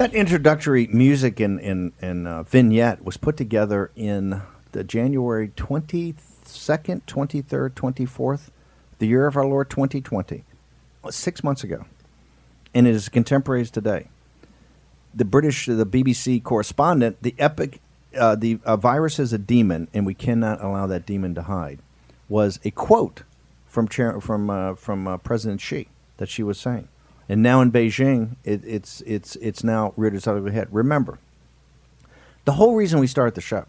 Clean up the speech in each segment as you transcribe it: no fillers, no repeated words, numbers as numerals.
That introductory music and vignette was put together in the January 22nd, 23rd, 24th, the year of our Lord 2020, 6 months ago. And it is contemporaries today. The BBC correspondent, the virus is a demon, and we cannot allow that demon to hide, was a quote from President Xi that she was saying. And now in Beijing, it's now reared its ugly head. Remember, the whole reason we start the show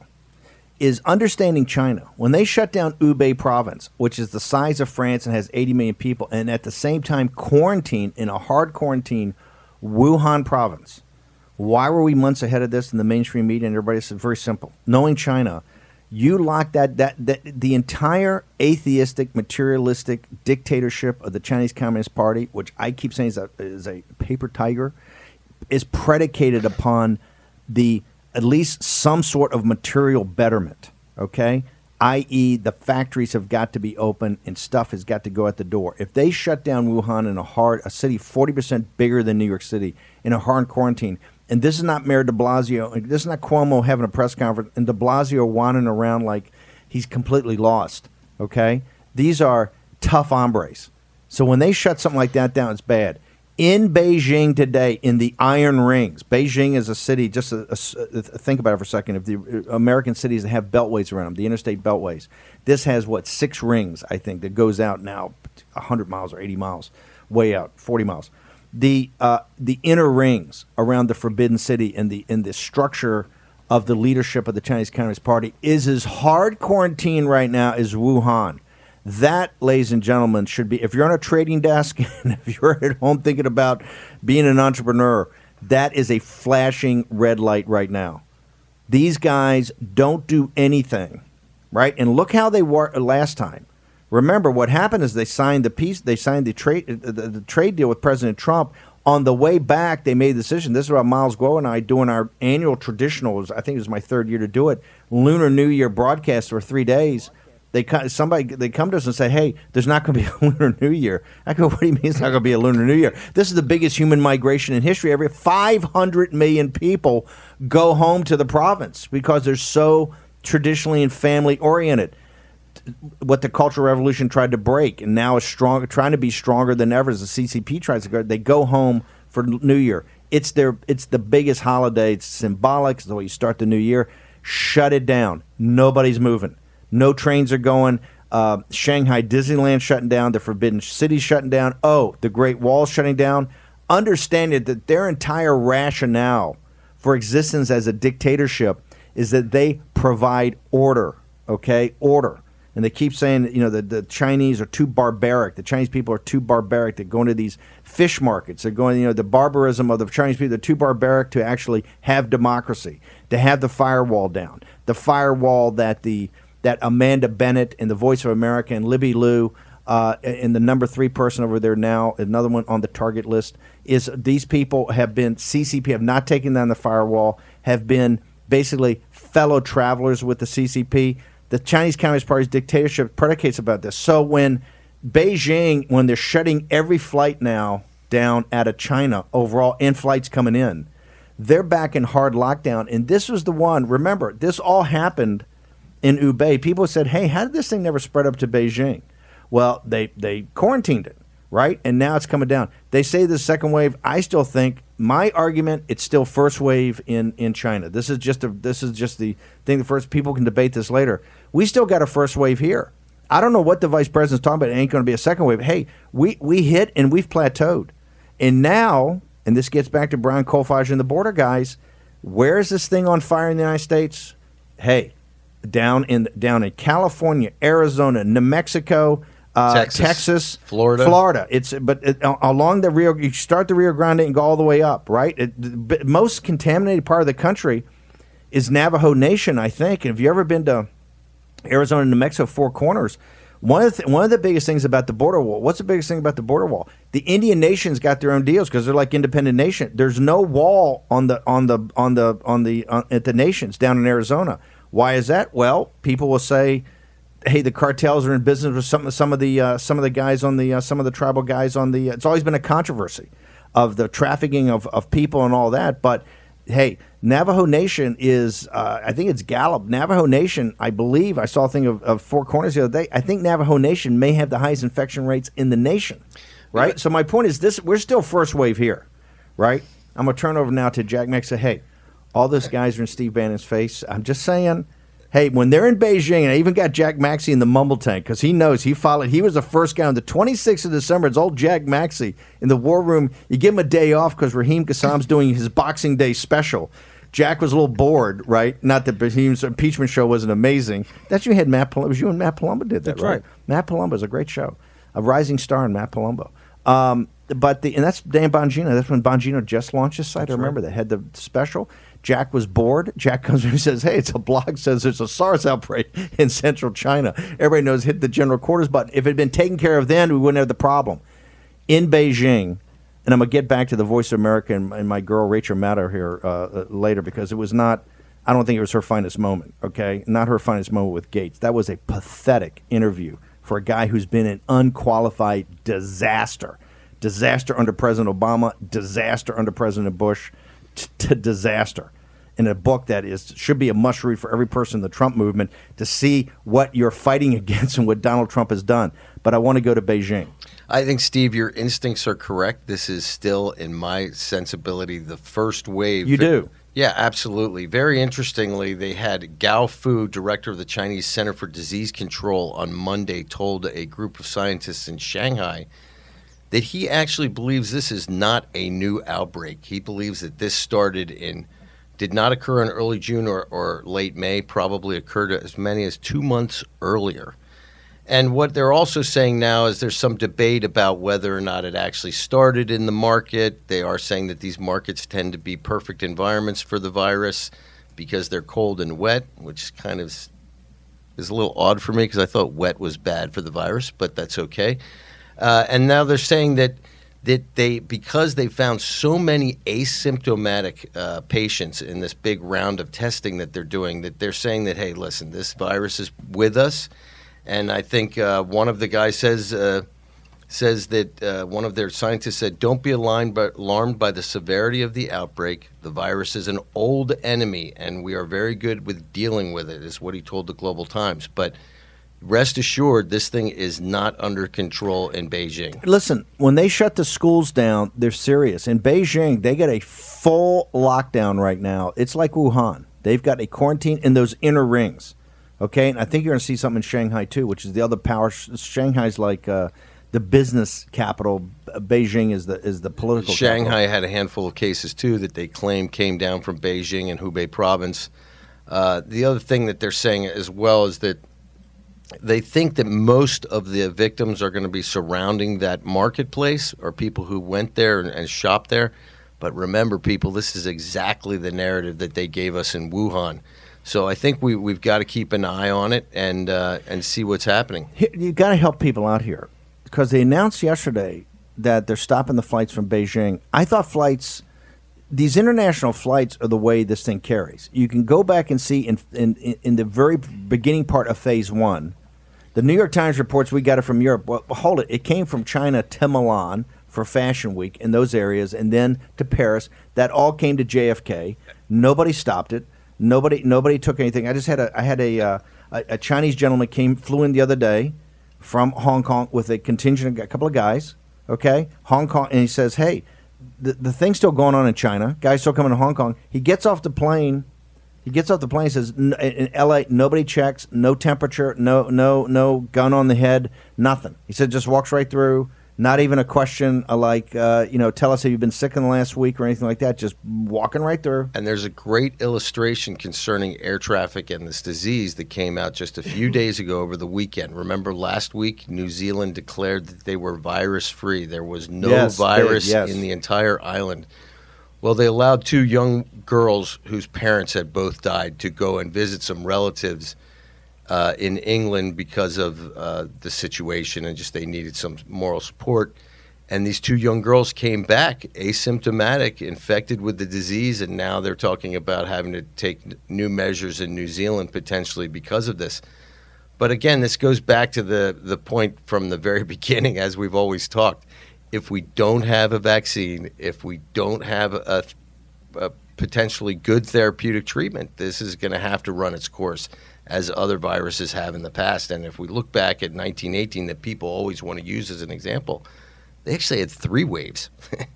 is understanding China. When they shut down Hubei province, which is the size of France and has 80 million people, and at the same time quarantine, in a hard quarantine, Wuhan province. Why were we months ahead of this in the mainstream media and everybody said? Very simple. Knowing China, you lock that the entire atheistic, materialistic dictatorship of the Chinese Communist Party, which I keep saying is a paper tiger, is predicated upon at least some sort of material betterment, okay? I.e., the factories have got to be open and stuff has got to go out the door. If they shut down Wuhan in a city 40% bigger than New York City, in a hard quarantine, and this is not Mayor de Blasio, this is not Cuomo having a press conference, and de Blasio wandering around like he's completely lost, okay? These are tough hombres. So when they shut something like that down, it's bad. In Beijing today, in the Iron Rings, Beijing is a city, think about it for a second, if the American cities that have beltways around them, the interstate beltways, this has, 6 rings, I think, that goes out now 100 miles or 80 miles, way out, 40 miles. The inner rings around the Forbidden City and the structure of the leadership of the Chinese Communist Party is as hard quarantine right now as Wuhan. That, ladies and gentlemen, should be, if you're on a trading desk and if you're at home thinking about being an entrepreneur, that is a flashing red light right now. These guys don't do anything, right? And look how they were last time. Remember, what happened is they signed the trade deal with President Trump. On the way back, they made the decision. This is about Miles Guo and I doing our annual traditional, I think it was my 3rd year to do it, Lunar New Year broadcast for 3 days. They come to us and say, hey, there's not going to be a Lunar New Year. I go, what do you mean it's not going to be a Lunar New Year? This is the biggest human migration in history. Every 500 million people go home to the province because they're so traditionally and family oriented. What the Cultural Revolution tried to break and now is trying to be stronger than ever as the CCP tries to go. They go home for New Year. It's the biggest holiday. It's symbolic. It's the way you start the new year. Shut it down. Nobody's moving. No trains are going. Shanghai Disneyland shutting down. The Forbidden City shutting down. Oh, the Great Wall shutting down. Understanding that their entire rationale for existence as a dictatorship is that they provide order, okay? Order. And they keep saying that, the Chinese are too barbaric. The Chinese people are too barbaric. They go into these fish markets. They're going, the barbarism of the Chinese people. They're too barbaric to actually have democracy, to have the firewall down. The firewall that Amanda Bennett and the Voice of America and Libby Liu and the number 3 person over there now, another one on the target list, is these people have been, CCP have not taken down the firewall, have been basically fellow travelers with the CCP. The Chinese Communist Party's dictatorship predicates about this. So when Beijing, when they're shutting every flight now down out of China overall and flights coming in, they're back in hard lockdown. And this was the one, remember, this all happened in Hubei. People said, hey, how did this thing never spread up to Beijing? Well, they quarantined it, right? And now it's coming down. They say the second wave. I still think, my argument, it's still first wave in China. This is just the thing. The first, people can debate this later. We still got a first wave here. I don't know what the vice president's talking about. It ain't going to be a second wave. Hey, we hit and we've plateaued. And now, and this gets back to Brian Kolfage and the border guys, where is this thing on fire in the United States? Hey, down in California, Arizona, New Mexico, Texas, Florida. Along the Rio. You start the Rio Grande and go all the way up, right? The most contaminated part of the country is Navajo Nation, I think. And if you ever been to Arizona, New Mexico, Four Corners, one of the biggest things about the border wall. What's the biggest thing about the border wall? The Indian nations got their own deals because they're like independent nation. There's no wall at the nations down in Arizona. Why is that? Well, people will say, hey, the cartels are in business with some of the guys on the some of the tribal guys on the. It's always been a controversy. of the trafficking of people and all that. But hey, Navajo Nation is, I think it's Gallup. Navajo Nation, I believe, I saw a thing of Four Corners the other day. I think Navajo Nation may have the highest infection rates in the nation, right? So my point is this, we're still first wave here, right? I'm going to turn over now to Jack Mack and say, hey, all those guys are in Steve Bannon's face. I'm just saying, hey, when they're in Beijing, and I even got Jack Maxey in the mumble tank because he knows he followed. He was the first guy on the 26th of December. It's old Jack Maxey in the war room. You give him a day off because Raheem Kassam's doing his Boxing Day special. Jack was a little bored, right? Not that Raheem's impeachment show wasn't amazing. That's you had Matt Palumbo. It was you and Matt Palumbo did that, right? Matt Palumbo is a great show, a rising star in Matt Palumbo. And that's Dan Bongino. That's when Bongino just launched his site. I remember that had the special. Jack was bored. Jack comes in and says, hey, it's a blog says there's a SARS outbreak in central China. Everybody knows hit the general quarters button. If it had been taken care of then, we wouldn't have the problem. In Beijing, and I'm going to get back to the Voice of America and my girl Rachel Maddow here later because it was not, I don't think it was her finest moment, okay? Not her finest moment with Gates. That was a pathetic interview for a guy who's been an unqualified disaster. Disaster under President Obama, disaster under President Bush, to disaster. In a book that should be a must read for every person in the Trump movement to see what you're fighting against and what Donald Trump has done. But I want to go to Beijing. I think, Steve, your instincts are correct. This is still, in my sensibility, the first wave. You do? Yeah, absolutely. Very interestingly, they had Gao Fu, director of the Chinese Center for Disease Control, on Monday told a group of scientists in Shanghai that he actually believes this is not a new outbreak. He believes that this did not occur in early June or late May, probably occurred as many as 2 months earlier. And what they're also saying now is there's some debate about whether or not it actually started in the market. They are saying that these markets tend to be perfect environments for the virus because they're cold and wet, which kind of is a little odd for me because I thought wet was bad for the virus, but that's okay. And now they're saying that because they found so many asymptomatic patients in this big round of testing that they're doing, that they're saying that, hey, listen, this virus is with us. And I think one of the guys says that one of their scientists said, don't be alarmed by the severity of the outbreak. The virus is an old enemy, and we are very good with dealing with it, is what he told the Global Times. But rest assured, this thing is not under control in Beijing. Listen, when they shut the schools down, they're serious. In Beijing, they got a full lockdown right now. It's like Wuhan. They've got a quarantine in those inner rings. Okay, and I think you're going to see something in Shanghai, too, which is the other power. Shanghai's like the business capital. Beijing is the political Shanghai capital. had a handful of cases, too, that they claim came down from Beijing and Hubei province. The other thing that they're saying as well is that they think that most of the victims are going to be surrounding that marketplace or people who went there and shopped there. But remember, people, this is exactly the narrative that they gave us in Wuhan. So I think we've got to keep an eye on it and see what's happening. You've got to help people out here because they announced yesterday that they're stopping the flights from Beijing. I thought these international flights are the way this thing carries. You can go back and see in the very beginning part of phase one, the New York Times reports we got it from Europe. Well, hold it. It came from China to Milan for Fashion Week in those areas and then to Paris. That all came to JFK. Nobody stopped it. Nobody took anything. I had a Chinese gentleman flew in the other day from Hong Kong with a contingent, a couple of guys, okay, Hong Kong, and he says, hey, the thing's still going on in China. Guys still coming to Hong Kong. He gets off the plane. He says, in L.A., nobody checks, no temperature, no gun on the head, nothing. He said, just walks right through. Not even a question like, tell us if you've been sick in the last week or anything like that. Just walking right through. And there's a great illustration concerning air traffic and this disease that came out just a few days ago over the weekend. Remember last week, New Zealand declared that they were virus-free. There was no virus in the entire island. Well, they allowed 2 young girls whose parents had both died to go and visit some relatives in England because of the situation and just they needed some moral support. And these 2 young girls came back asymptomatic, infected with the disease, and now they're talking about having to take new measures in New Zealand potentially because of this. But again, this goes back to the point from the very beginning, as we've always talked. if we don't have a vaccine, if we don't have a potentially good therapeutic treatment, this is going to have to run its course as other viruses have in the past. And if we look back at 1918, that people always want to use as an example, they actually had 3 waves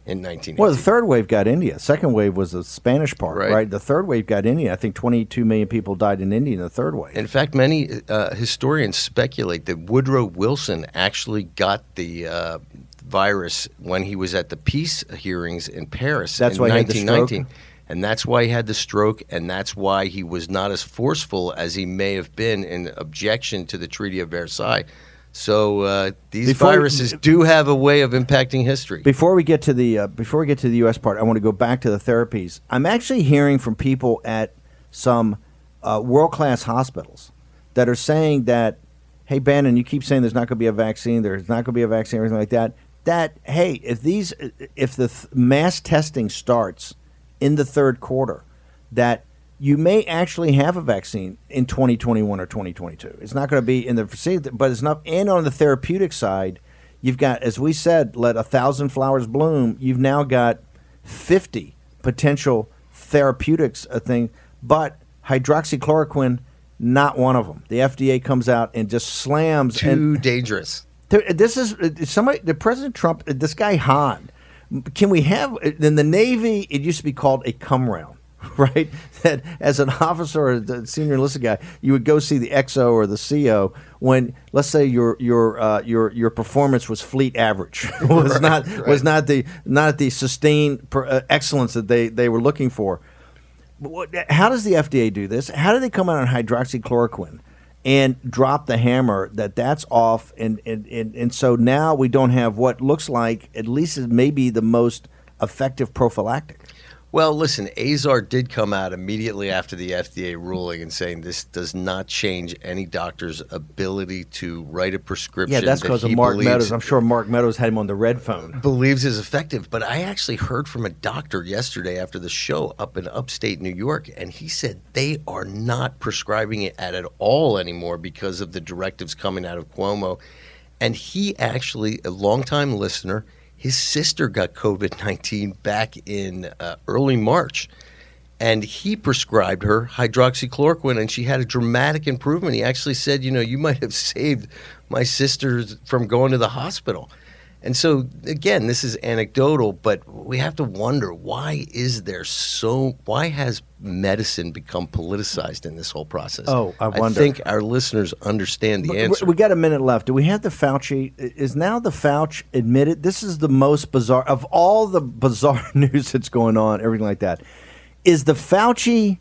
in 1918. Well, the third wave got India. Second wave was the Spanish part, right? The third wave got India. I think 22 million people died in India in the third wave. In fact, many historians speculate that Woodrow Wilson actually got the virus when he was at the peace hearings in Paris in 1919. And that's why he had the stroke, and that's why he was not as forceful as he may have been in objection to the Treaty of Versailles. So these viruses do have a way of impacting history. Before we get to the U.S. part, I want to go back to the therapies. I'm actually hearing from people at some world-class hospitals that are saying that, hey, Bannon, you keep saying there's not going to be a vaccine, there's not going to be a vaccine, or anything like that. That, hey, if the mass testing starts in the third quarter, that you may actually have a vaccine in 2021 or 2022. It's not going to be in the, but it's not. And on the therapeutic side, you've got, as we said, let 1,000 flowers bloom. You've now got 50 potential therapeutics thing, but hydroxychloroquine, not one of them. The FDA comes out and just slams. Too dangerous. This is somebody. The President Trump. This guy Hahn. Can we have in the Navy? It used to be called a come round. Right, that as an officer or a senior enlisted guy, you would go see the XO or the CO when, let's say, your performance was fleet average, was not the sustained excellence that they were looking for. How does the FDA do this? How do they come out on hydroxychloroquine and drop the hammer that's off, and so now we don't have what looks like, at least it may be the most effective prophylactic? Well, listen, Azar did come out immediately after the FDA ruling and saying this does not change any doctor's ability to write a prescription. Yeah, that's because of Mark Meadows. I'm sure Mark Meadows had him on the red phone. Believes is effective. But I actually heard from a doctor yesterday after the show up in upstate New York, and he said they are not prescribing it at all anymore because of the directives coming out of Cuomo. And he actually, a longtime listener, his sister got COVID-19 back in early March, and he prescribed her hydroxychloroquine, and she had a dramatic improvement. He actually said, you might have saved my sister from going to the hospital. And so, again, this is anecdotal, but we have to wonder, why has medicine become politicized in this whole process? Oh, I wonder. I think our listeners understand the answer. We got a minute left. Do we have the Fauci? Is now the Fauci admitted? This is the most bizarre of all the bizarre news that's going on, everything like that. Is the Fauci,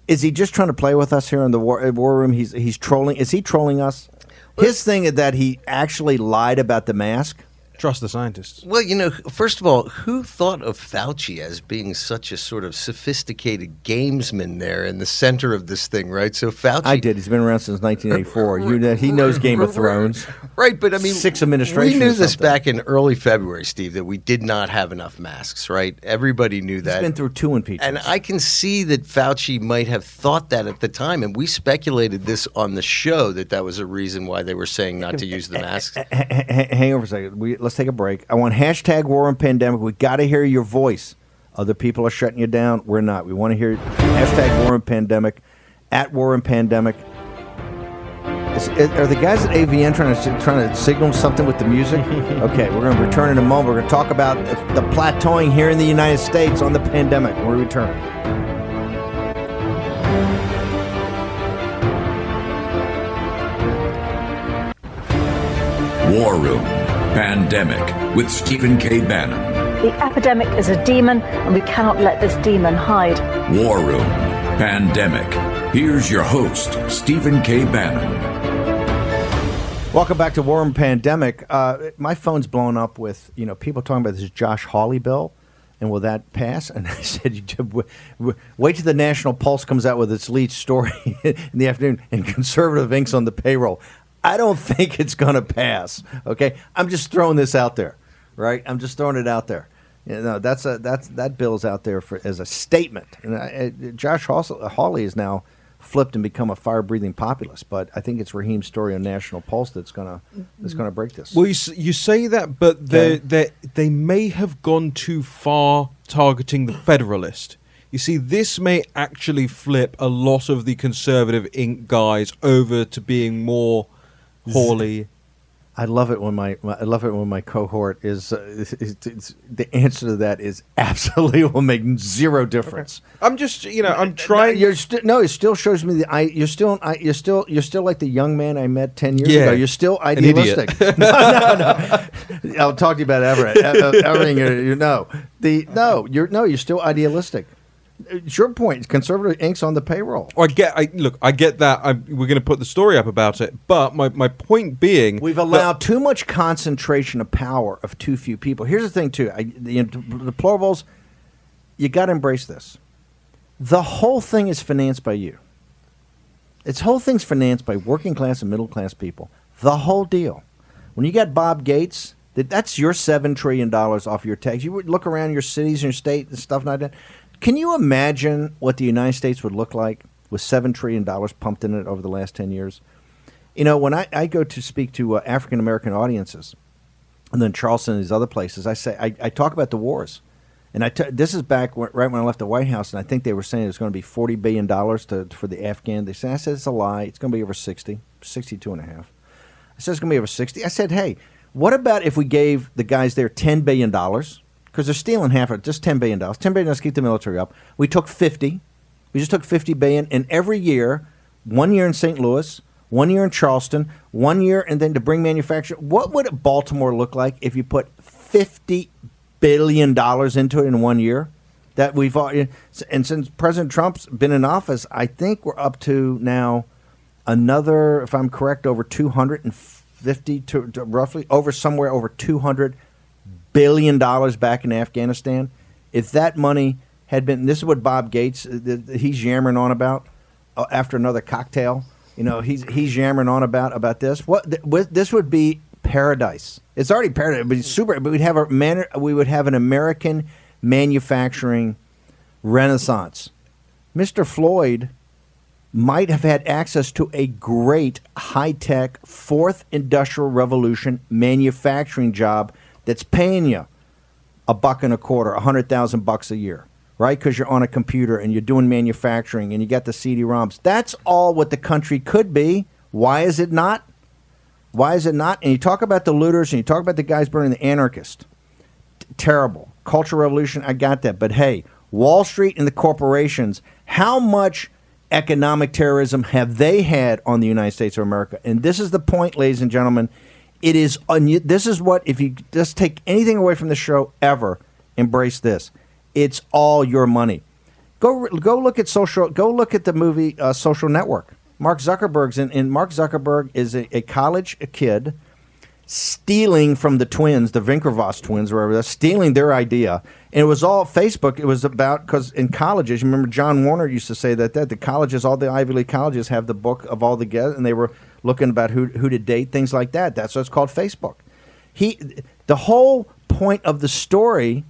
is he just trying to play with us here in the war room? He's trolling. Is he trolling us? His thing is that he actually lied about the mask. Trust the scientists. Well, first of all, who thought of Fauci as being such a sort of sophisticated gamesman there in the center of this thing, right? So Fauci... I did. He's been around since 1984. He knows Game of Thrones. Right, but I mean... 6 administrations. We knew this back in early February, Steve, that we did not have enough masks, right? Everybody knew that. He's been through 2 impeachments. And I can see that Fauci might have thought that at the time, and we speculated this on the show that was a reason why they were saying not to use the masks. Hang over a second. Let's take a break. I want hashtag war and pandemic. We got to hear your voice. Other people are shutting you down. We're not. We want to hear hashtag war and pandemic, at war and pandemic. Are the guys at AVN trying to signal something with the music? Okay, we're going to return in a moment. We're going to talk about the plateauing here in the United States on the pandemic. When we return. War Room Pandemic with Stephen K. Bannon. The epidemic is a demon, and we cannot let this demon hide. War Room Pandemic. Here's your host, Stephen K. Bannon. Welcome back to War Room Pandemic. My phone's blown up with people talking about this Josh Hawley bill, and will that pass? And I said, wait till the National Pulse comes out with its lead story in the afternoon, and conservative inks on the payroll. I don't think it's going to pass. Okay, I'm just throwing this out there, right? I'm just throwing it out there. That bill's out there as a statement. And Josh Hawley is now flipped and become a fire-breathing populist. But I think it's Raheem's story on National Pulse that's gonna break this. Well, you say that, but they may have gone too far targeting the Federalist. You see, this may actually flip a lot of the conservative Inc. guys over to being more Hawley. I love it when my cohort is the answer to that is absolutely will make zero difference. Okay. I'm just I'm trying. It still shows me you're still like the young man I met 10 years ago. You're still idealistic. No. I'll talk to you about Everett. You're still idealistic. It's your point. Conservative Inc.'s on the payroll. I get that. We're going to put the story up about it. But my point being, we've allowed too much concentration of power of too few people. Here's the thing, too. The deplorables, you got to embrace this. The whole thing is financed by you. Its whole thing's financed by working class and middle class people. The whole deal. When you got Bob Gates, that's your $7 trillion off your tax. You would look around your cities and your state and stuff like that. Can you imagine what the United States would look like with $7 trillion pumped in it over the last 10 years? When I go to speak to African-American audiences, and then Charleston and these other places, I talk about the wars. And this is back right when I left the White House, and I think they were saying it was going to be $40 billion for the Afghan. I said, it's a lie. It's going to be over 60, 62.5. I said, it's going to be over 60. I said, hey, what about if we gave the guys there $10 billion? Because they're stealing half of it, just $10 billion. $10 billion to keep the military up. We took 50. We just took $50 billion. And every year, 1 year in St. Louis, 1 year in Charleston, 1 year, and then to bring manufacturing. What would Baltimore look like if you put $50 billion into it in 1 year? That we've and since President Trump's been in office, I think we're up to now another, if I'm correct, over 250 to roughly over $200 billion back in Afghanistan. If that money had been, this is what Bob Gates, he's yammering on about after another cocktail. He's yammering on about this. This would be paradise. It's already paradise, but it's super. But we would have an American manufacturing renaissance. Mr. Floyd might have had access to a great high-tech fourth industrial revolution manufacturing job that's paying you $1.25, $100,000 a year, right? Because you're on a computer and you're doing manufacturing and you got the CD-ROMs. That's all what the country could be. Why is it not? Why is it not? And you talk about the looters and you talk about the guys burning the anarchists. Terrible. Cultural revolution, I got that. But hey, Wall Street and the corporations, how much economic terrorism have they had on the United States of America? And this is the point, ladies and gentlemen. This is what, if you just take anything away from the show ever, embrace this. It's all your money. Go look at the movie Social Network. Mark Zuckerberg's in Mark Zuckerberg is a college kid stealing from the twins, the Winklevoss twins, or whatever, they're stealing their idea. And it was all Facebook. It was about, because in colleges, you remember John Warner used to say that the colleges, all the Ivy League colleges have the book of all the guests, and they were looking about who to date, things like that. That's what it's called, Facebook. The whole point of the story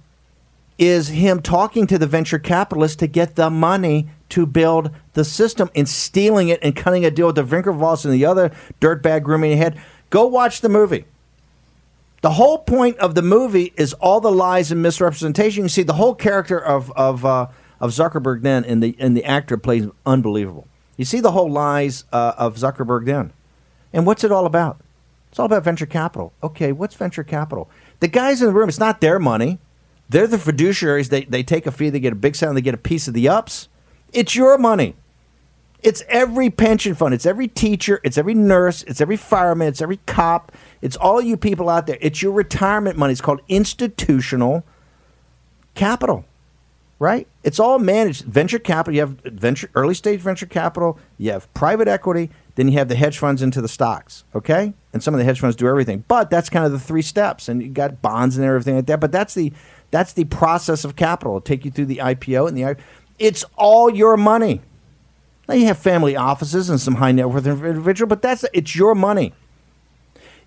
is him talking to the venture capitalists to get the money to build the system and stealing it and cutting a deal with the Winklevoss and the other dirtbag grooming ahead. Go watch the movie. The whole point of the movie is all the lies and misrepresentation. You see the whole character of Zuckerberg then, and the actor plays unbelievable. You see the whole lies of Zuckerberg then. And what's it all about? It's all about venture capital. Okay, what's venture capital? The guys in the room, it's not their money. They're the fiduciaries. They take a fee. They get a big sound. They get a piece of the ups. It's your money. It's every pension fund. It's every teacher. It's every nurse. It's every fireman. It's every cop. It's all you people out there. It's your retirement money. It's called institutional capital, right? It's all managed. Venture capital. You have early stage venture capital. You have private equity. Then you have the hedge funds into the stocks, okay? And some of the hedge funds do everything. But that's kind of the three steps. And you got bonds and everything like that. But that's the process of capital. It'll take you through the IPO and it's all your money. Now you have family offices and some high net worth individual, but it's your money.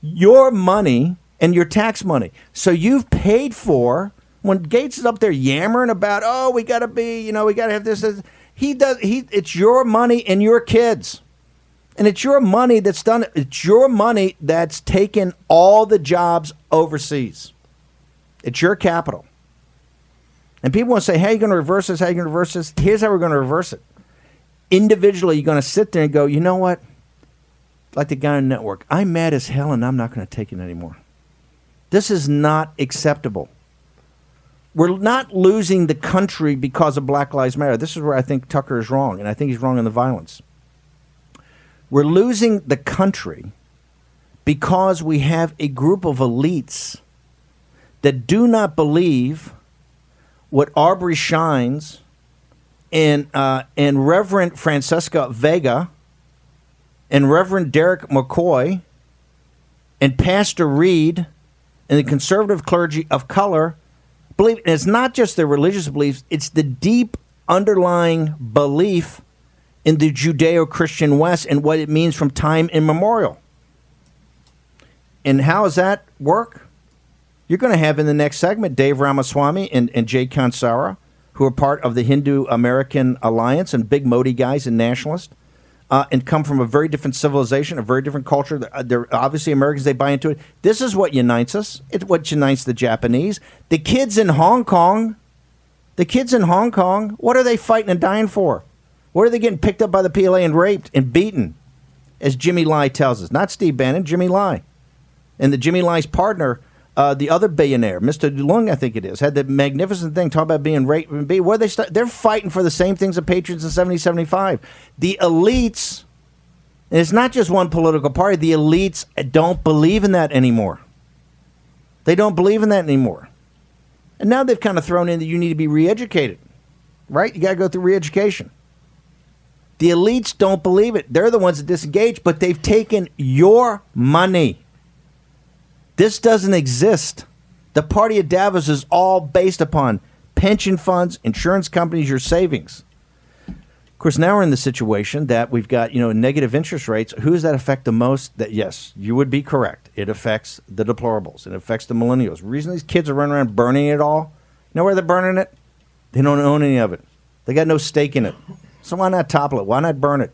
Your money and your tax money. So you've paid for, when Gates is up there yammering about, we got to have this, It's your money and your kids. And it's your money that's done it. It's your money that's taken all the jobs overseas. It's your capital. And people want to say, how are you going to reverse this? How are you going to reverse this? Here's how we're going to reverse it. Individually, you're going to sit there and go, you know what? Like the guy on the network, I'm mad as hell and I'm not going to take it anymore. This is not acceptable. We're not losing the country because of Black Lives Matter. This is where I think Tucker is wrong, and I think he's wrong in the violence. We're losing the country because we have a group of elites that do not believe what Aubrey Shines and Reverend Francesca Vega and Reverend Derek McCoy and Pastor Reed and the conservative clergy of color believe. And it's not just their religious beliefs, it's the deep underlying belief in the Judeo-Christian West and what it means from time immemorial. And how does that work? You're going to have in the next segment Dave Ramaswamy and Jay Kansara, who are part of the Hindu-American Alliance and big Modi guys and nationalists, and come from a very different civilization, a very different culture. They're obviously Americans. They buy into it. This is what unites us. It's what unites the Japanese. The kids in Hong Kong, what are they fighting and dying for? What are they getting picked up by the PLA and raped and beaten, as Jimmy Lai tells us? Not Steve Bannon, Jimmy Lai. And the Jimmy Lai's partner, the other billionaire, Mr. Lung, I think it is, had the magnificent thing, talk about being raped and beat. Where they're fighting for the same things the Patriots in 70-75. The elites, and it's not just one political party, the elites don't believe in that anymore. They don't believe in that anymore. And now they've kind of thrown in that you need to be re-educated, right? You got to go through re-education. The elites don't believe it. They're the ones that disengage, but they've taken your money. This doesn't exist. The party of Davos is all based upon pension funds, insurance companies, your savings. Of course, now we're in the situation that we've got, negative interest rates. Who does that affect the most? That, yes, you would be correct. It affects the deplorables. It affects the millennials. The reason these kids are running around burning it all, you know where they're burning it? They don't own any of it. They got no stake in it. So why not topple it? Why not burn it?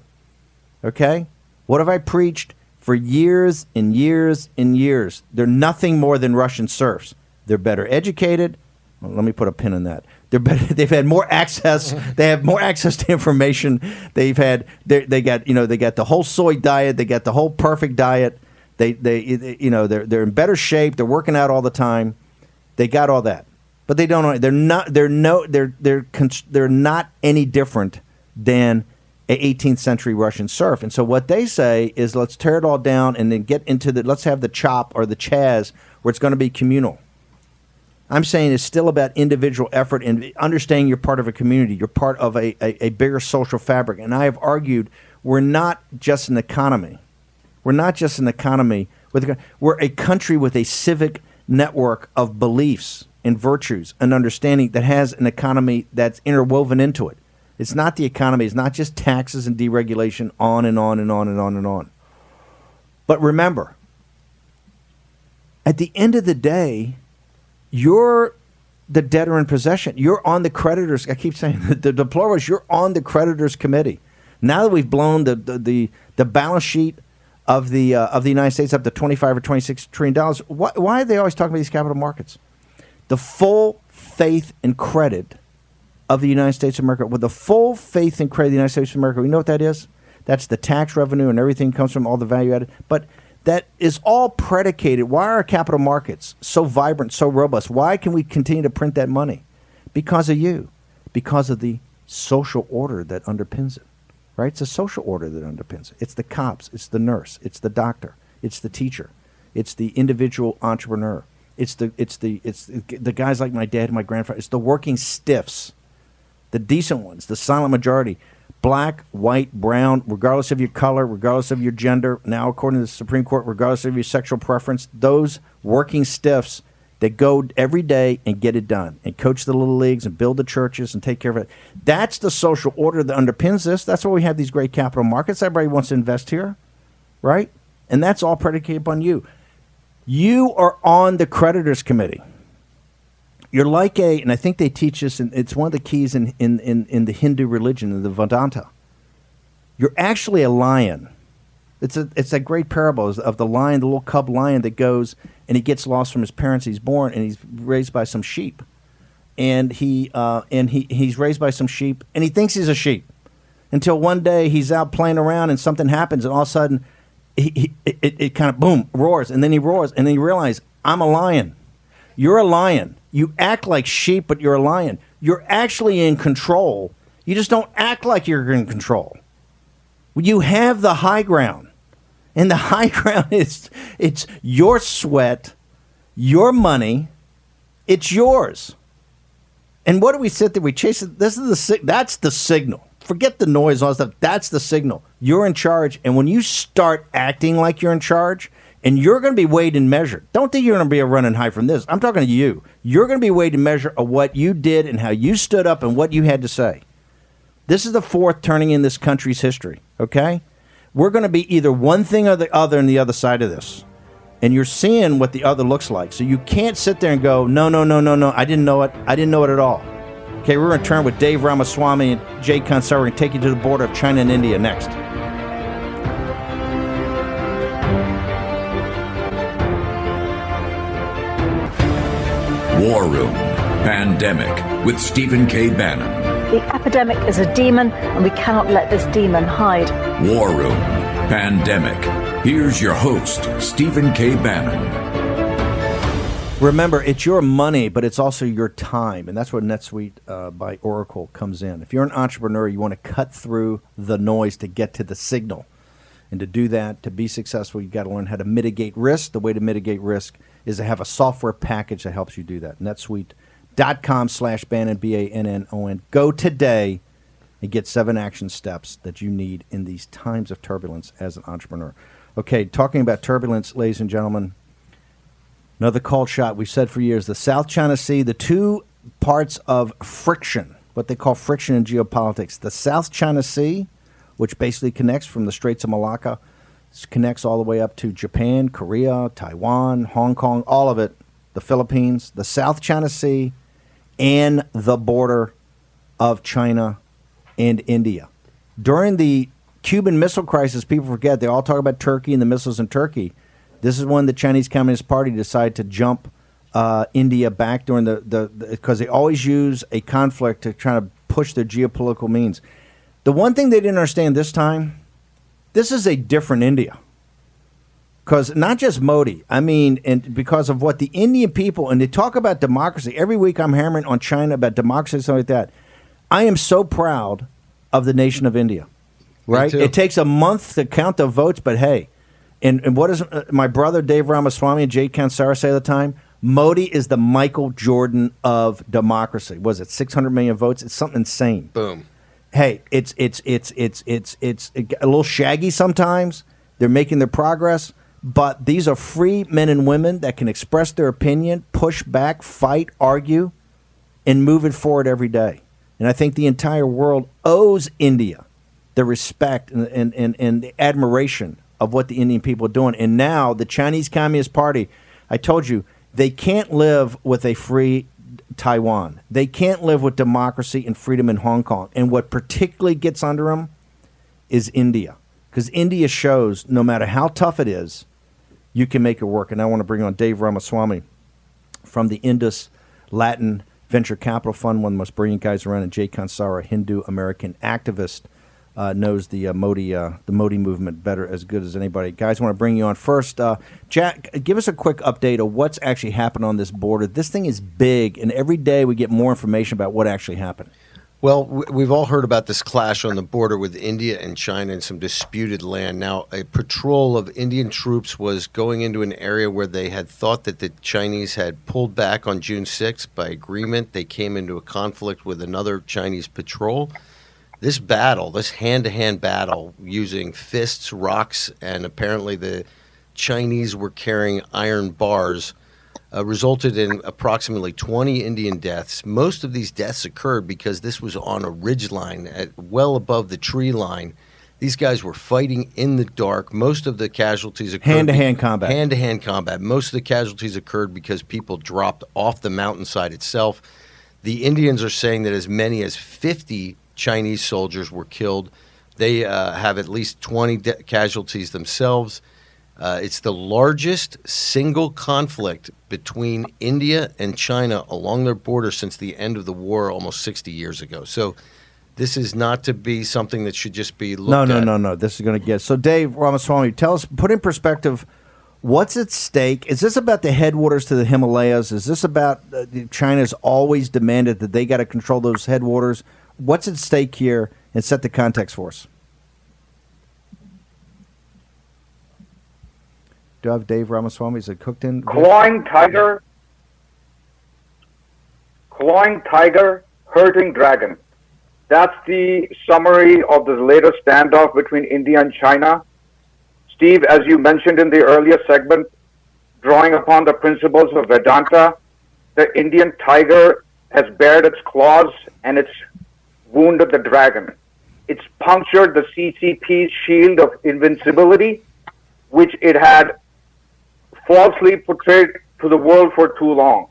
Okay? What have I preached for years and years and years? They're nothing more than Russian serfs. They're better educated. Well, let me put a pin in that. They're better. They've had more access. They have more access to information. They got the whole soy diet. They got the whole perfect diet. They're in better shape. They're working out all the time. They got all that, but they don't. They're not any different than an 18th century Russian serf. And so what they say is, let's tear it all down and then get into let's have the chop or the chaz where it's going to be communal. I'm saying it's still about individual effort and understanding you're part of a community. You're part of a bigger social fabric. And I have argued we're not just an economy. We're not just an economy. We're a country with a civic network of beliefs and virtues and understanding that has an economy that's interwoven into it. It's not the economy. It's not just taxes and deregulation, on and on and on and on and on. But remember, at the end of the day, you're the debtor in possession. You're on the creditors. I keep saying the deplorables. You're on the creditors committee. Now that we've blown the balance sheet of the United States up to $25 or $26 trillion, why are they always talking about these capital markets? The full faith and credit of the United States of America, with the full faith and credit of the United States of America. You know what that is? That's the tax revenue and everything comes from all the value added. But that is all predicated. Why are our capital markets so vibrant, so robust? Why can we continue to print that money? Because of you. Because of the social order that underpins it. Right? It's a social order that underpins it. It's the cops. It's the nurse. It's the doctor. It's the teacher. It's the individual entrepreneur. It's the guys like my dad and my grandfather. It's the working stiffs. The decent ones, the silent majority, black, white, brown, regardless of your color, regardless of your gender, now according to the Supreme Court, regardless of your sexual preference, those working stiffs that go every day and get it done and coach the little leagues and build the churches and take care of it. That's the social order that underpins this. That's why we have these great capital markets. Everybody wants to invest here, right? And that's all predicated upon you. You are on the creditors committee. You're like and I think they teach this, and it's one of the keys in the Hindu religion, in the Vedanta. You're actually a lion. It's a great parable of the lion, the little cub lion that goes and he gets lost from his parents. He's born and he's raised by some sheep, and he's raised by some sheep, and he thinks he's a sheep until one day he's out playing around and something happens, and all of a sudden it kind of boom roars, and then he roars, and then you realize, I'm a lion. You're a lion. You act like sheep, but you're a lion. You're actually in control. You just don't act like you're in control. You have the high ground. And the high ground it's your sweat, your money, it's yours. And what do we sit there? We chase it. That's the signal. Forget the noise, all that stuff. That's the signal. You're in charge. And when you start acting like you're in charge, and you're going to be weighed and measured. Don't think you're going to be a running high from this. I'm talking to you. You're going to be weighed and measured of what you did and how you stood up and what you had to say. This is the fourth turning in this country's history, okay? We're going to be either one thing or the other on the other side of this. And you're seeing what the other looks like. So you can't sit there and go, no, I didn't know it. I didn't know it at all. Okay, we're going to turn with Dave Ramaswamy and Jay Kansara and take you to the border of China and India next. War Room Pandemic with Stephen K. Bannon. The epidemic is a demon, and we cannot let this demon hide. War Room Pandemic. Here's your host, Stephen K. Bannon. Remember, it's your money, but it's also your time, and that's where NetSuite by Oracle comes in. If you're an entrepreneur, you want to cut through the noise to get to the signal. And to do that, to be successful, you've got to learn how to mitigate risk. The way to mitigate risk is to have a software package that helps you do that. NetSuite.com/Bannon, Bannon. Go today and get 7 action steps that you need in these times of turbulence as an entrepreneur. Okay, talking about turbulence, ladies and gentlemen, another cold shot. We've said for years, the South China Sea, the two parts of friction, what they call friction in geopolitics. The South China Sea, which basically connects from the Straits of Malacca, connects all the way up to Japan, Korea, Taiwan, Hong Kong, all of it, the Philippines, the South China Sea, and the border of China and India. During the Cuban Missile Crisis, people forget, they all talk about Turkey and the missiles in Turkey. This is when the Chinese Communist Party decided to jump India back during because they always use a conflict to try to push their geopolitical means. The one thing they didn't understand this time, this is a different India. Because not just Modi, I mean, and because of what the Indian people, and they talk about democracy. Every week I'm hammering on China about democracy and stuff like that. I am so proud of the nation of India. Right? It takes a month to count the votes, but hey, and what does my brother Dave Ramaswamy and Jay Kansara say all the time? Modi is the Michael Jordan of democracy. Was it 600 million votes? It's something insane. Boom. Hey, it's a little shaggy sometimes. They're making their progress, but these are free men and women that can express their opinion, push back, fight, argue, and move it forward every day. And I think the entire world owes India the respect and the admiration of what the Indian people are doing. And now the Chinese Communist Party, I told you, they can't live with a free Taiwan. They can't live with democracy and freedom in Hong Kong. And what particularly gets under them is India. Because India shows no matter how tough it is, you can make it work. And I want to bring on Dave Ramaswamy from the Indus Latin Venture Capital Fund, one of the most brilliant guys around, and Jay Kansara, Hindu-American activist, knows the Modi movement better as good as anybody. Guys, I want to bring you on first. Jack, give us a quick update of what's actually happened on this border. This thing is big, and every day we get more information about what actually happened. Well, we've all heard about this clash on the border with India and China and some disputed land. Now, a patrol of Indian troops was going into an area where they had thought that the Chinese had pulled back on June 6th by agreement. They came into a conflict with another Chinese patrol. This battle, this hand-to-hand battle using fists, rocks, and apparently the Chinese were carrying iron bars, resulted in approximately 20 Indian deaths. Most of these deaths occurred because this was on a ridge line at well above the tree line. These guys were fighting in the dark. Most of the casualties occurred Hand-to-hand combat. Hand-to-hand combat. Most of the casualties occurred because people dropped off the mountainside itself. The Indians are saying that as many as 50 Chinese soldiers were killed. They have at least 20 casualties themselves. It's the largest single conflict between India and China along their border since the end of the war almost 60 years ago. So this is not to be something that should just be looked at. No. This is going to get... So, Dave Ramaswamy, tell us, put in perspective, what's at stake? Is this about the headwaters to the Himalayas? Is this about China's always demanded that they got to control those headwaters? What's at stake here? And set the context for us. Do I have Dave Ramaswamy? Is it cooked in? Clawing tiger, hurting dragon. That's the summary of the latest standoff between India and China. Steve, as you mentioned in the earlier segment, drawing upon the principles of Vedanta, the Indian tiger has bared its claws and it's wounded the dragon. It's punctured the CCP's shield of invincibility, which it had falsely portrayed to the world for too long.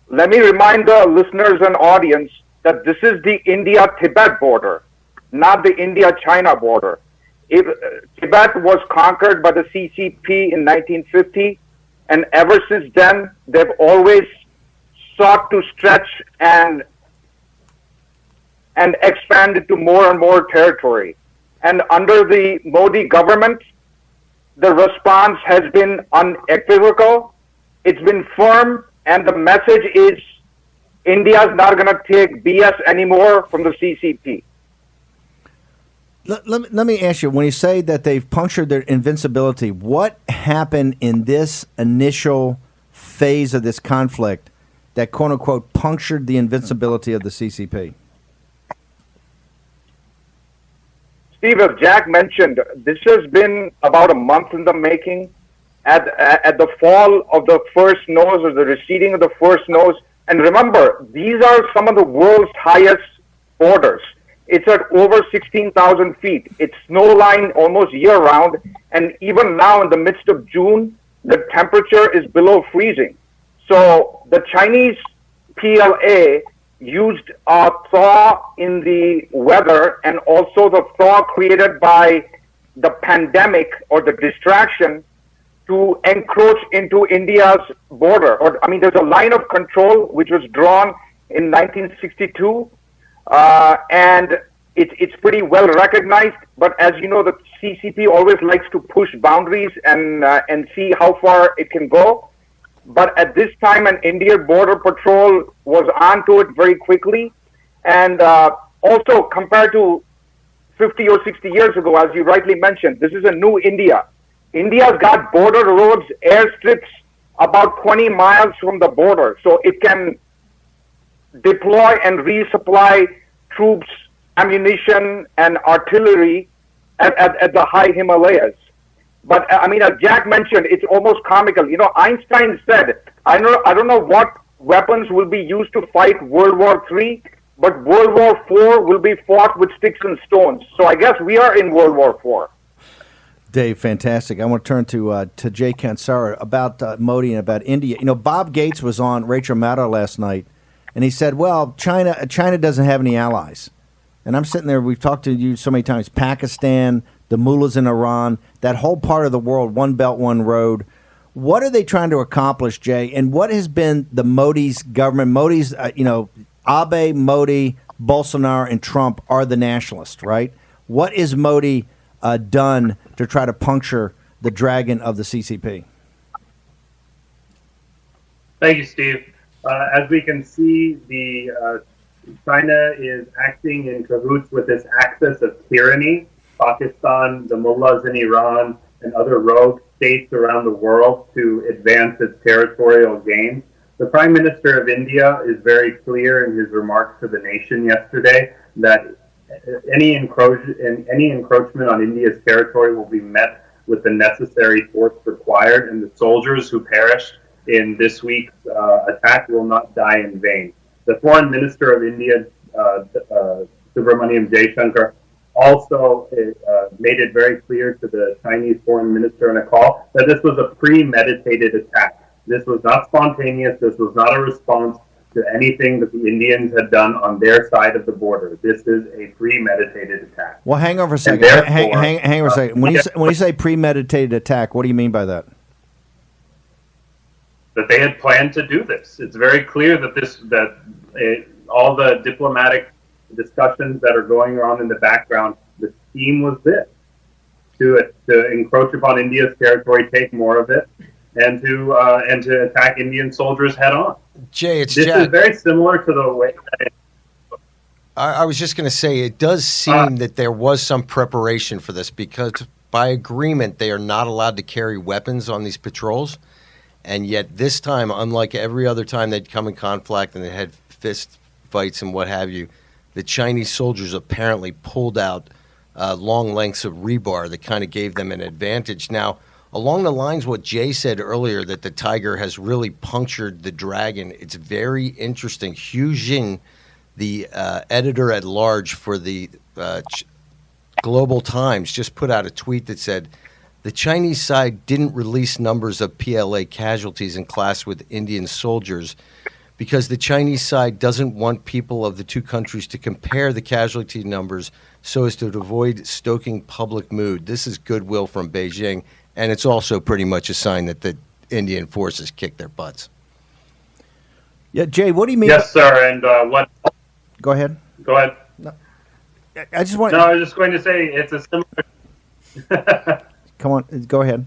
Let me remind the listeners and audience that this is the India-Tibet border, not the India-China border. Tibet was conquered by the CCP in 1950, and ever since then, they've always sought to stretch and expand it to more and more territory. And under the Modi government, the response has been unequivocal. It's been firm, and the message is India's not going to take BS anymore from the CCP. Let me ask you, when you say that they've punctured their invincibility, what happened in this initial phase of this conflict that, quote-unquote, punctured the invincibility of the CCP? Steve, as Jack mentioned, this has been about a month in the making. At the fall of the first snows, or the receding of the first snows, and remember, these are some of the world's highest borders. It's at over 16,000 feet. It's snow line almost year-round, and even now in the midst of June, the temperature is below freezing. So the Chinese PLA used a thaw in the weather and also the thaw created by the pandemic or the distraction to encroach into India's border. There's a line of control which was drawn in 1962, and it's pretty well recognized. But as you know, the CCP always likes to push boundaries and see how far it can go. But at this time, an Indian border patrol was onto it very quickly. And also, compared to 50 or 60 years ago, as you rightly mentioned, this is a new India. India's got border roads, airstrips about 20 miles from the border. So it can deploy and resupply troops, ammunition, and artillery at the high Himalayas. But as Jack mentioned, it's almost comical. You know, Einstein said, I don't know what weapons will be used to fight World War III, but World War IV will be fought with sticks and stones. So I guess we are in World War IV. Dave, fantastic. I want to turn to Jay Kansara about Modi and about India. You know, Bob Gates was on Rachel Maddow last night, and he said, well, China doesn't have any allies. And I'm sitting there, we've talked to you so many times, Pakistan, the mullahs in Iran, that whole part of the world, one belt, one road. What are they trying to accomplish, Jay? And what has been the Modi's government? Modi's, Abe, Modi, Bolsonaro, and Trump are the nationalists, right? What is Modi done to try to puncture the dragon of the CCP? Thank you, Steve. As we can see, China is acting in cahoots with this axis of tyranny. Pakistan, the mullahs in Iran, and other rogue states around the world to advance its territorial gains. The Prime Minister of India is very clear in his remarks to the nation yesterday that any encroachment on India's territory will be met with the necessary force required, and the soldiers who perished in this week's attack will not die in vain. The Foreign Minister of India, Subramaniam Jaishankar, also made it very clear to the Chinese foreign minister in a call that this was a premeditated attack. This was not spontaneous. This was not a response to anything that the Indians had done on their side of the border. This is a premeditated attack. Well, hang on for a second. Hang on for a second. When you say premeditated attack, what do you mean by that? That they had planned to do this. It's very clear that all the diplomatic discussions that are going on in the background, the scheme was this: to encroach upon India's territory, take more of it, and to attack Indian soldiers head on. Jay, it's this Jack. is very similar to the way that I was just going to say, it does seem that there was some preparation for this, because by agreement, they are not allowed to carry weapons on these patrols. And yet this time, unlike every other time they'd come in conflict and they had fist fights and what have you, the Chinese soldiers apparently pulled out long lengths of rebar that kind of gave them an advantage. Now, along the lines what Jay said earlier, that the Tiger has really punctured the Dragon, it's very interesting. Hu Jin, the editor-at-large for the Global Times, just put out a tweet that said, the Chinese side didn't release numbers of PLA casualties in class with Indian soldiers because the Chinese side doesn't want people of the two countries to compare the casualty numbers so as to avoid stoking public mood. This is goodwill from Beijing, and it's also pretty much a sign that the Indian forces kicked their butts. Yeah, Jay, what do you mean? Yes, sir. And what? Go ahead. Go ahead. No, I just want. No, I was just going to say it's a similar. Come on, go ahead.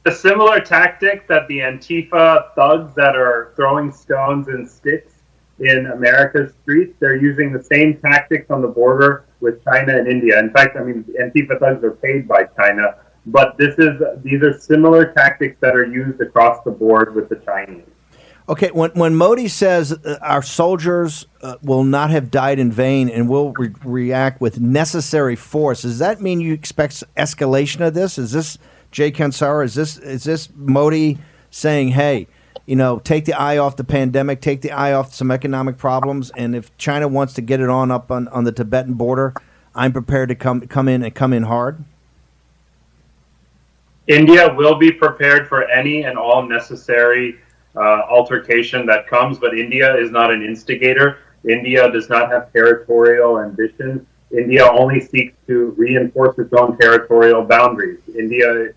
A similar tactic that the Antifa thugs that are throwing stones and sticks in America's streets, they're using the same tactics on the border with China and India. In fact, I mean, Antifa thugs are paid by China, but these are similar tactics that are used across the board with the Chinese. Okay, when Modi says our soldiers will not have died in vain and will react with necessary force, does that mean you expect escalation of this? Is this Jay Kansara? Is this Modi saying, hey, take the eye off the pandemic, take the eye off some economic problems, and if China wants to get it up on the Tibetan border, I'm prepared to come in hard? India will be prepared for any and all necessary altercation that comes, but India is not an instigator. India does not have territorial ambitions. India only seeks to reinforce its own territorial boundaries. India,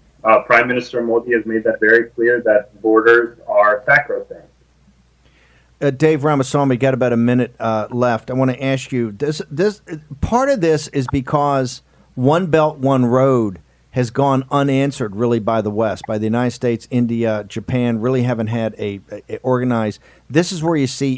Prime Minister Modi has made that very clear, that borders are sacrosanct. Dave Ramaswamy, got about a minute left. I want to ask you, this part of this is because One Belt, One Road has gone unanswered really by the West, by the United States, India, Japan, really haven't had a organized. This is where you see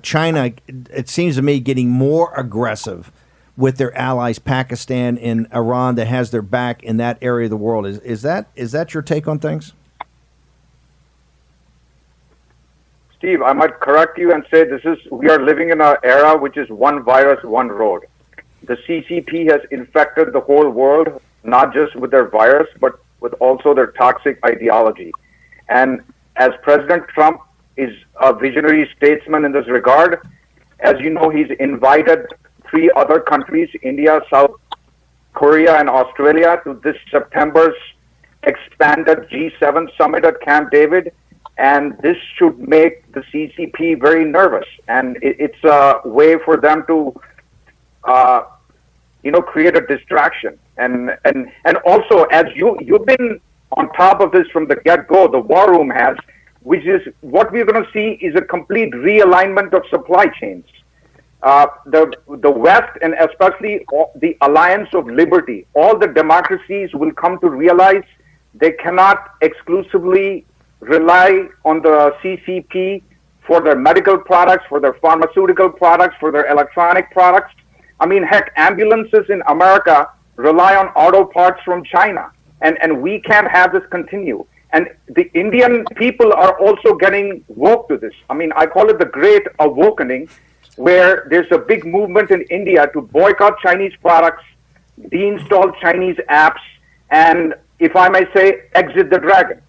China, it seems to me, getting more aggressive with their allies, Pakistan and Iran, that has their back in that area of the world. Is that your take on things? Steve, I might correct you and say we are living in an era which is one virus, one road. The CCP has infected the whole world, not just with their virus, but with also their toxic ideology. And as President Trump is a visionary statesman in this regard, as you know, he's invited 3 other countries, India, South Korea, and Australia, to this September's expanded G7 summit at Camp David. And this should make the CCP very nervous. And it's a way for them to, create a distraction. And also, as you've been on top of this from the get-go, the War Room has, which is what we're going to see is a complete realignment of supply chains. The West, and especially the Alliance of Liberty, all the democracies will come to realize they cannot exclusively rely on the CCP for their medical products, for their pharmaceutical products, for their electronic products. I mean, heck, ambulances in America rely on auto parts from China, and we can't have this continue. And the Indian people are also getting woke to this. I mean, I call it the Great Awakening, where there's a big movement in India to boycott Chinese products, deinstall Chinese apps, and, if I may say, exit the dragon.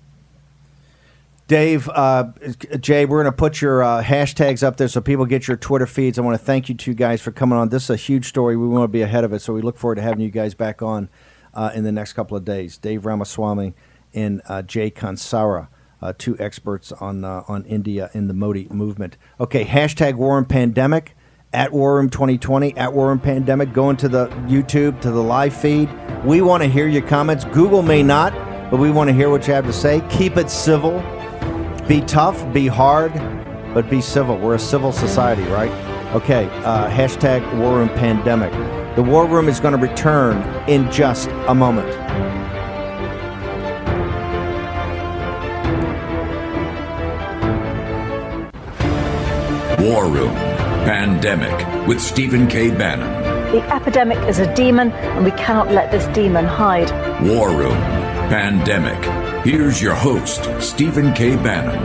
Dave, Jay, we're going to put your hashtags up there so people get your Twitter feeds. I want to thank you two guys for coming on. This is a huge story. We want to be ahead of it, so we look forward to having you guys back on in the next couple of days. Dave Ramaswamy and Jay Kansara, two experts on India and the Modi movement. Okay, hashtag War and Pandemic, at War Room 2020, at War Room Pandemic. Go into the YouTube, to the live feed. We want to hear your comments. Google may not, but we want to hear what you have to say. Keep it civil. Be tough, be hard, but be civil. We're a civil society, right? Okay, hashtag War Room Pandemic. The War Room is going to return in just a moment. War Room Pandemic with Stephen K. Bannon. The epidemic is a demon, and we cannot let this demon hide. War Room Pandemic. Here's your host, Stephen K. Bannon.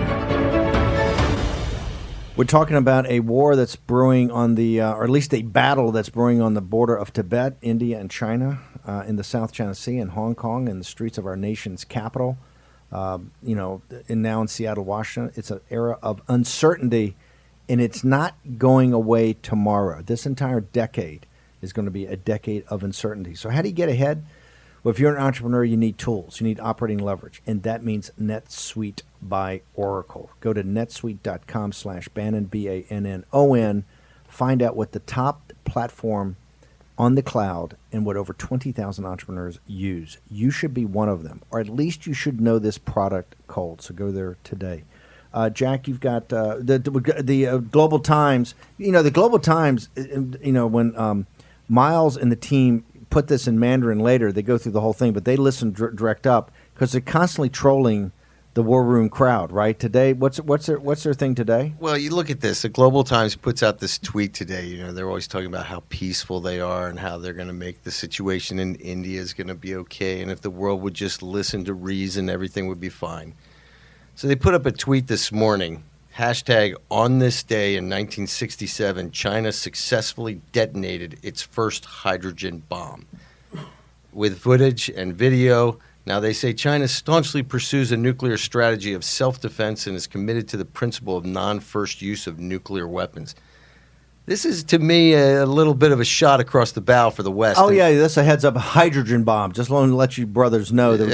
We're talking about a war that's brewing on the, or at least a battle that's brewing on the border of Tibet, India, and China, in the South China Sea, and Hong Kong, in the streets of our nation's capital, and now in Seattle, Washington. It's an era of uncertainty, and it's not going away tomorrow. This entire decade is going to be a decade of uncertainty. So how do you get ahead? Well, if you're an entrepreneur, you need tools. You need operating leverage, and that means NetSuite by Oracle. Go to netsuite.com/Bannon, Bannon. Find out what the top platform on the cloud and what over 20,000 entrepreneurs use. You should be one of them, or at least you should know this product cold. So go there today. Jack, you've got the Global Times. The Global Times, when Miles and the team put this in Mandarin later, they go through the whole thing, but they listen direct up because they're constantly trolling the War Room crowd, right? Today, what's their thing today? Well, you look at this. The Global Times puts out this tweet today. They're always talking about how peaceful they are and how they're going to make the situation in India is going to be okay, and if the world would just listen to reason, everything would be fine. So they put up a tweet this morning. Hashtag, on this day in 1967, China successfully detonated its first hydrogen bomb. With footage and video, now they say China staunchly pursues a nuclear strategy of self-defense and is committed to the principle of non-first use of nuclear weapons. This is, to me, a little bit of a shot across the bow for the West. Oh, yeah, that's a heads-up hydrogen bomb. Just want to let you brothers know that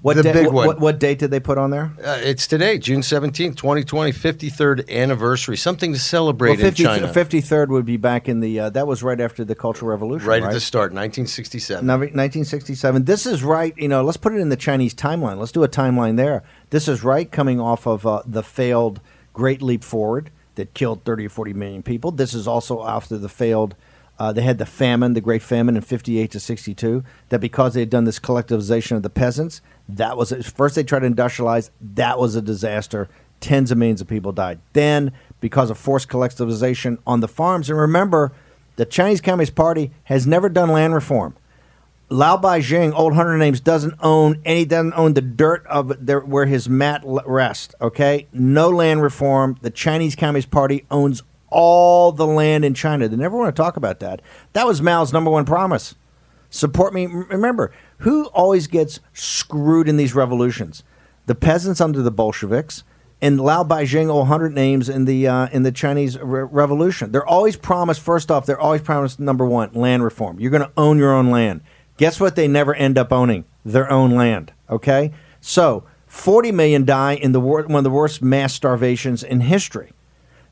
we got big one. What date did they put on there? It's today, June 17th, 2020, 53rd anniversary. Something to celebrate in China. 53rd would be back in the, that was right after the Cultural Revolution, right? At the start, 1967. 1967. This is right, let's put it in the Chinese timeline. Let's do a timeline there. This is right coming off of the failed Great Leap Forward that killed 30 or 40 million people. This is also after the failed, they had the famine, the Great Famine in 58 to 62, that because they had done this collectivization of the peasants, that was, first they tried to industrialize, that was a disaster. Tens of millions of people died. Then, because of forced collectivization on the farms, and remember, the Chinese Communist Party has never done land reform. Lao Baijing, old hunter names, doesn't own the dirt of where his mat rests, okay? No land reform. The Chinese Communist Party owns all the land in China. They never want to talk about that. That was Mao's number one promise. Support me. Remember, who always gets screwed in these revolutions? The peasants under the Bolsheviks and Lao Baijing, old hunter names in the Chinese Revolution. They're always promised, first off, number one, land reform. You're going to own your own land. Guess what they never end up owning? Their own land, okay? So 40 million die in one of the worst mass starvations in history.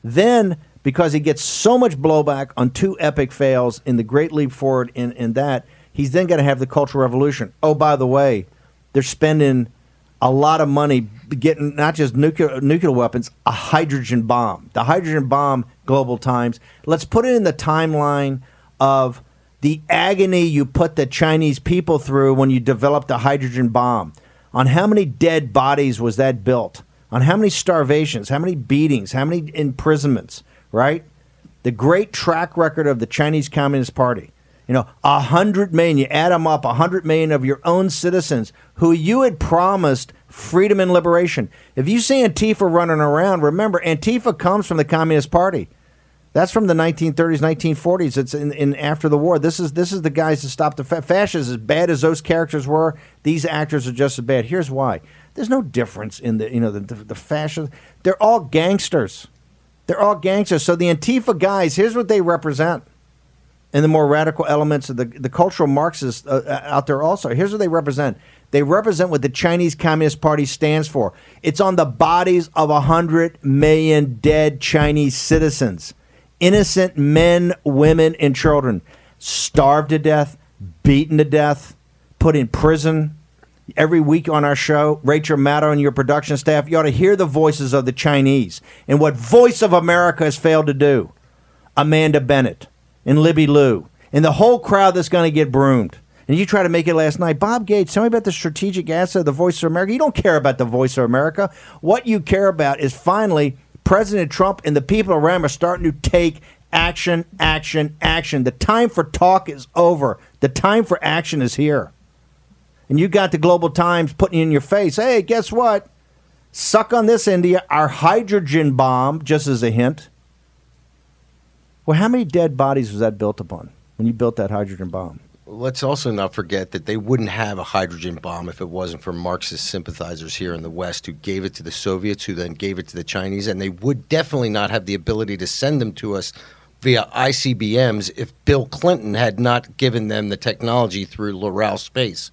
Then, because he gets so much blowback on two epic fails in the Great Leap Forward in that, he's then going to have the Cultural Revolution. Oh, by the way, they're spending a lot of money getting not just nuclear weapons, a hydrogen bomb. The hydrogen bomb, Global Times. Let's put it in the timeline of the agony you put the Chinese people through when you developed the hydrogen bomb. On how many dead bodies was that built? On how many starvations, how many beatings, how many imprisonments, right? The great track record of the Chinese Communist Party. 100 million, you add them up, 100 million of your own citizens who you had promised freedom and liberation. If you see Antifa running around, remember, Antifa comes from the Communist Party. That's from the 1930s, 1940s. It's in after the war. This is the guys that stopped the fascists. As bad as those characters were, these actors are just as bad. Here's why: there's no difference in the fascists. They're all gangsters. They're all gangsters. So the Antifa guys, here's what they represent. And the more radical elements of the cultural Marxists out there also. Here's what they represent. They represent what the Chinese Communist Party stands for. It's on the bodies of 100 million dead Chinese citizens. Innocent men, women, and children. Starved to death, beaten to death, put in prison. Every week on our show, Rachel Maddow and your production staff, you ought to hear the voices of the Chinese and what Voice of America has failed to do. Amanda Bennett and Libby Liu and the whole crowd that's going to get broomed. And you try to make it last night. Bob Gates, tell me about the strategic asset of the Voice of America. You don't care about the Voice of America. What you care about is finally President Trump and the people around him are starting to take action, action, action. The time for talk is over. The time for action is here. And you got the Global Times putting in your face, hey, guess what? Suck on this, India. Our hydrogen bomb, just as a hint. Well, how many dead bodies was that built upon when you built that hydrogen bomb? Let's also not forget that they wouldn't have a hydrogen bomb if it wasn't for Marxist sympathizers here in the West who gave it to the Soviets, who then gave it to the Chinese, and they would definitely not have the ability to send them to us via ICBMs if Bill Clinton had not given them the technology through Loral Space.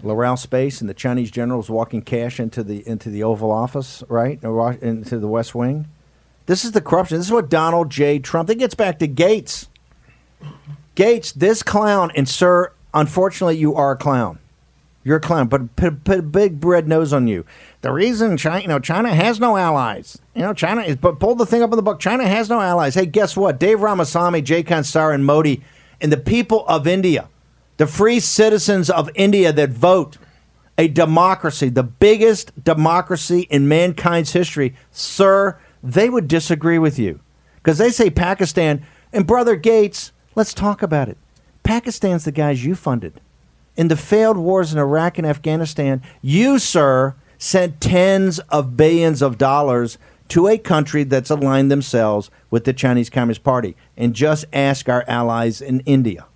Loral Space and the Chinese generals walking cash into the Oval Office, right? Into the West Wing. This is the corruption. This is what Donald J. Trump. It gets back to Gates. Gates, this clown, and sir, unfortunately, you are a clown. You're a clown, but put a big red nose on you. The reason China has no allies. China is, but pull the thing up in the book. China has no allies. Hey, guess what? Dave Ramaswamy, Jay Kansara, and Modi, and the people of India, the free citizens of India that vote, a democracy, the biggest democracy in mankind's history, sir, they would disagree with you because they say Pakistan and Brother Gates. Let's talk about it. Pakistan's the guys you funded. In the failed wars in Iraq and Afghanistan, you, sir, sent tens of billions of dollars to a country that's aligned themselves with the Chinese Communist Party. And just ask our allies in India.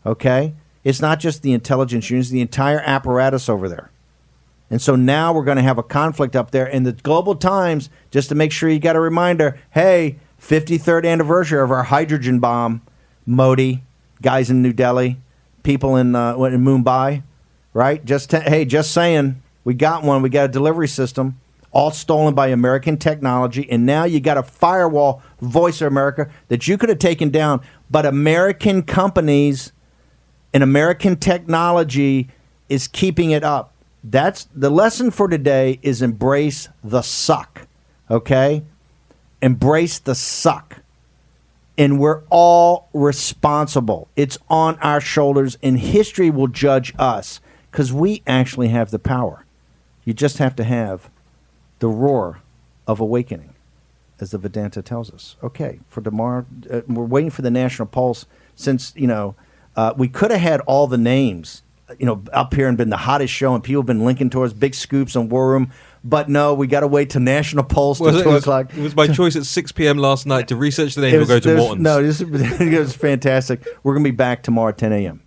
Okay? It's not just the intelligence units, the entire apparatus over there. And so now we're going to have a conflict up there. And the Global Times, just to make sure you got a reminder, hey, 53rd anniversary of our hydrogen bomb. Modi, guys in New Delhi, people in Mumbai, right? Just saying, we got one. We got a delivery system, all stolen by American technology, and now you got a firewall, Voice of America, that you could have taken down, but American companies and American technology is keeping it up. That's the lesson for today: is embrace the suck, okay? Embrace the suck. And we're all responsible. It's on our shoulders, and history will judge us because we actually have the power. You just have to have the roar of awakening, as the Vedanta tells us. Okay, for tomorrow, we're waiting for the National Pulse. Since, we could have had all the names, up here and been the hottest show, and people have been linking towards big scoops on War Room. But no, we got to wait to National Pulse till 2 o'clock. It was my choice at 6 p.m. last night to research the name. We'll go to Morton's. No, it was fantastic. We're going to be back tomorrow at 10 a.m.